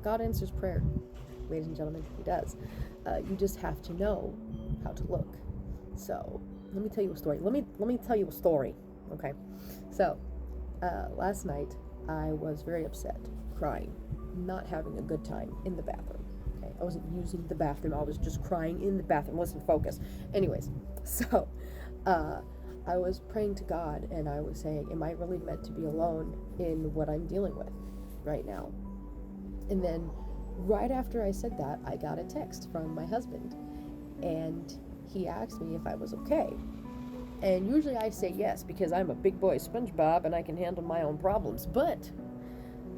God answers prayer, ladies and gentlemen. He does. You just have to know how to look. So let me tell you a story. Let me tell you a story. Okay. So last night I was very upset, crying, not having a good time in the bathroom. Okay. I wasn't using the bathroom. I was just crying in the bathroom. Wasn't focused. Anyways, so I was praying to God, and I was saying, am I really meant to be alone in what I'm dealing with right now? And then right after I said that, I got a text from my husband, and he asked me if I was okay. And usually I say yes, because I'm a big boy SpongeBob and I can handle my own problems. But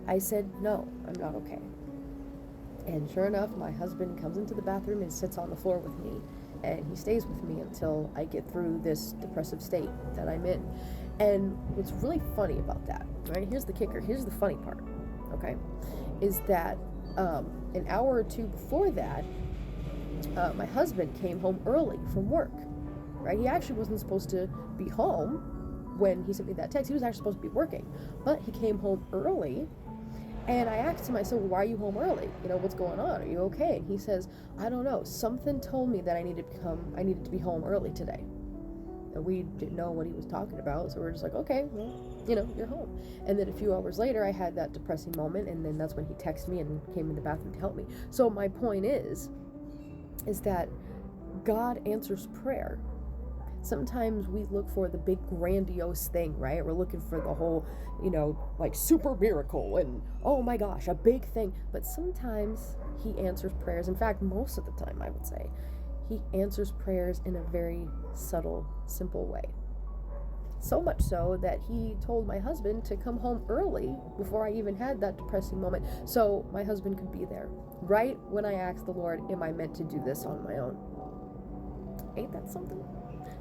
I said, no, I'm not okay. And sure enough, my husband comes into the bathroom and sits on the floor with me, and he stays with me until I get through this depressive state that I'm in. And what's really funny about that, right? Here's the kicker. Here's the funny part, okay? Is that an hour or two before that, my husband came home early from work, right? He actually wasn't supposed to be home when he sent me that text. He was actually supposed to be working, but he came home early. And I asked him, I said, well, why are you home early? You know, what's going on? Are you okay? And he says, I don't know. Something told me that I needed to be home early today. And we didn't know what he was talking about. So we're just like, okay, well, you know, you're home. And then a few hours later, I had that depressing moment. And then that's when he texted me and came in the bathroom to help me. So my point is that God answers prayer. Sometimes we look for the big grandiose thing, right? We're looking for the whole, you know, like super miracle and, oh my gosh, a big thing. But sometimes he answers prayers. In fact, most of the time, I would say, he answers prayers in a very subtle, simple way. So much so that he told my husband to come home early before I even had that depressing moment, so my husband could be there right when I asked the Lord, am I meant to do this on my own? Ain't that something?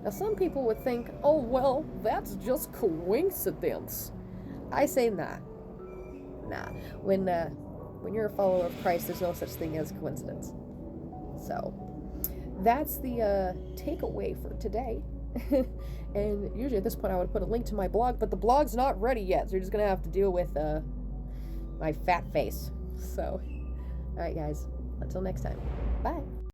Now, some people would think, oh, well, that's just coincidence. I say nah. When you're a follower of Christ, there's no such thing as coincidence. So that's the takeaway for today. And usually at this point I would put a link to my blog, but the blog's not ready yet, so you're just going to have to deal with my fat face. So, alright guys, until next time, bye.